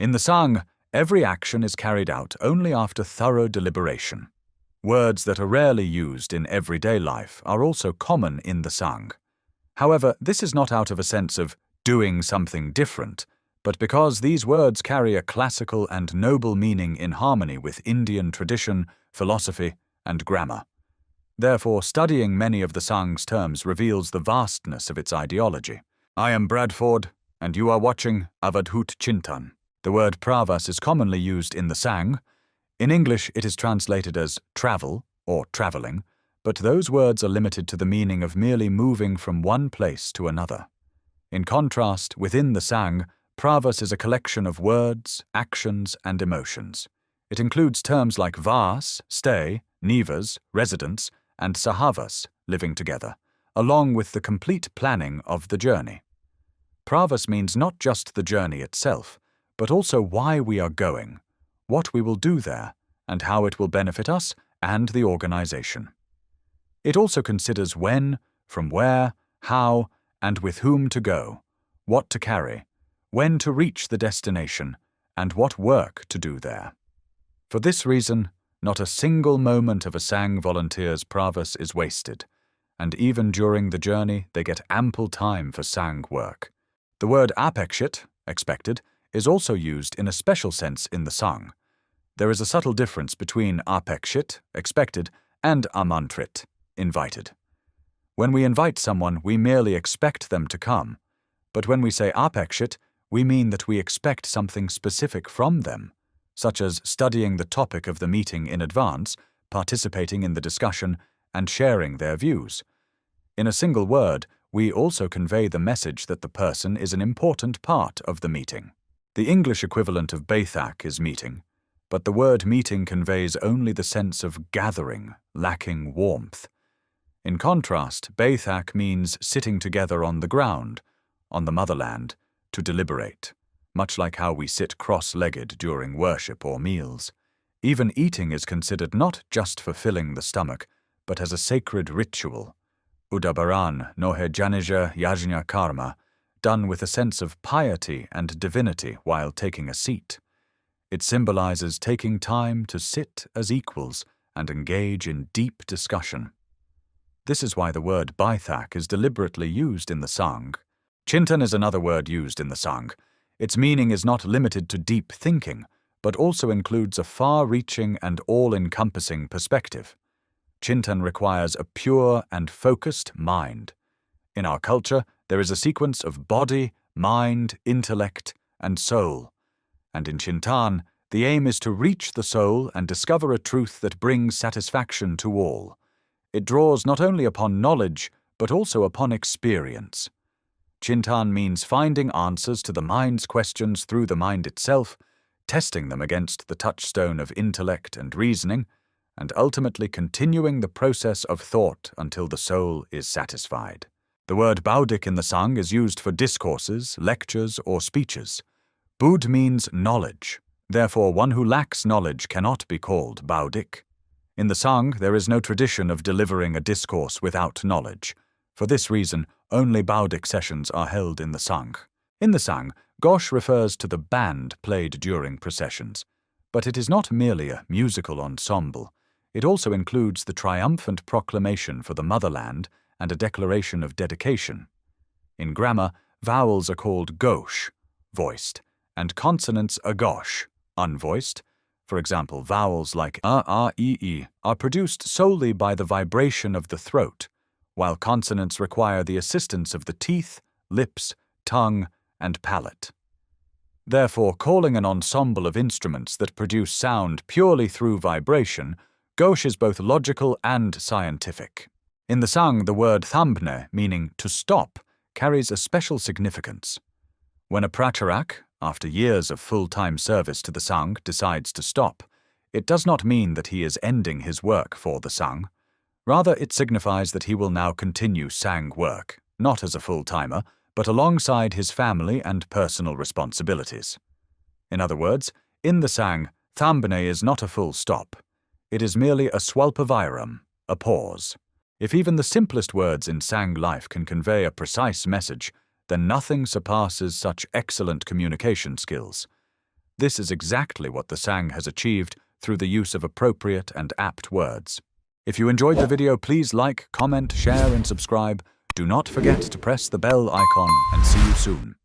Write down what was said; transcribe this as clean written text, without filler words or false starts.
In the Sangh, every action is carried out only after thorough deliberation. Words that are rarely used in everyday life are also common in the Sangh. However, this is not out of a sense of doing something different, but because these words carry a classical and noble meaning in harmony with Indian tradition, philosophy, and grammar. Therefore, studying many of the Sangh's terms reveals the vastness of its ideology. I am Bradford, and you are watching Avadhut Chintan. The word Pravas is commonly used in the Sangh. In English, it is translated as travel or traveling, but those words are limited to the meaning of merely moving from one place to another. In contrast, within the Sangh, Pravas is a collection of words, actions, and emotions. It includes terms like vas, stay, nivas, residence, and sahavas, living together, along with the complete planning of the journey. Pravas means not just the journey itself, but also why we are going, what we will do there, and how it will benefit us and the organization. It also considers when, from where, how, and with whom to go, what to carry, when to reach the destination, and what work to do there. For this reason, not a single moment of a Sangh volunteer's Pravas is wasted, and even during the journey they get ample time for Sangh work. The word Apekshit, expected, is also used in a special sense in the Sangh. There is a subtle difference between Apekshit, expected, and Amantrit, invited. When we invite someone, we merely expect them to come, but when we say Apekshit, we mean that we expect something specific from them, such as studying the topic of the meeting in advance, participating in the discussion, and sharing their views. In a single word, we also convey the message that the person is an important part of the meeting. The English equivalent of Baithak is meeting, but the word meeting conveys only the sense of gathering, lacking warmth. In contrast, Baithak means sitting together on the ground, on the motherland, to deliberate, much like how we sit cross-legged during worship or meals. Even eating is considered not just for filling the stomach, but as a sacred ritual, Udabaran nohe janija yajna karma, done with a sense of piety and divinity while taking a seat. It symbolizes taking time to sit as equals and engage in deep discussion. This is why the word Baithak is deliberately used in the Sangh. Chintan is another word used in the Sangh. Its meaning is not limited to deep thinking, but also includes a far-reaching and all-encompassing perspective. Chintan requires a pure and focused mind. In our culture, there is a sequence of body, mind, intellect, and soul. And in Chintan, the aim is to reach the soul and discover a truth that brings satisfaction to all. It draws not only upon knowledge, but also upon experience. Chintan means finding answers to the mind's questions through the mind itself, testing them against the touchstone of intellect and reasoning, and ultimately continuing the process of thought until the soul is satisfied. The word Bauddhik in the Sangh is used for discourses, lectures, or speeches. Buddh means knowledge. Therefore, one who lacks knowledge cannot be called Bauddhik. In the Sangh, there is no tradition of delivering a discourse without knowledge. For this reason, only Bauddhik sessions are held in the Sangh. In the Sangh, Ghosh refers to the band played during processions, but it is not merely a musical ensemble. It also includes the triumphant proclamation for the motherland and a declaration of dedication. In grammar, vowels are called Ghosh, voiced, and consonants are Ghosh, unvoiced. For example, vowels like e are produced solely by the vibration of the throat, while consonants require the assistance of the teeth, lips, tongue, and palate. Therefore, calling an ensemble of instruments that produce sound purely through vibration, Ghosh is both logical and scientific. In the Sangh, the word Thambane, meaning to stop, carries a special significance. When a pracharak, after years of full-time service to the Sangh, decides to stop, it does not mean that he is ending his work for the Sangh. Rather, it signifies that he will now continue Sangh work, not as a full-timer, but alongside his family and personal responsibilities. In other words, in the Sangh, Thambane is not a full stop. It is merely a swalpaviram, a pause. If even the simplest words in Sangh life can convey a precise message, then nothing surpasses such excellent communication skills. This is exactly what the Sangh has achieved through the use of appropriate and apt words. If you enjoyed the video, please like, comment, share, and subscribe. Do not forget to press the bell icon, and see you soon.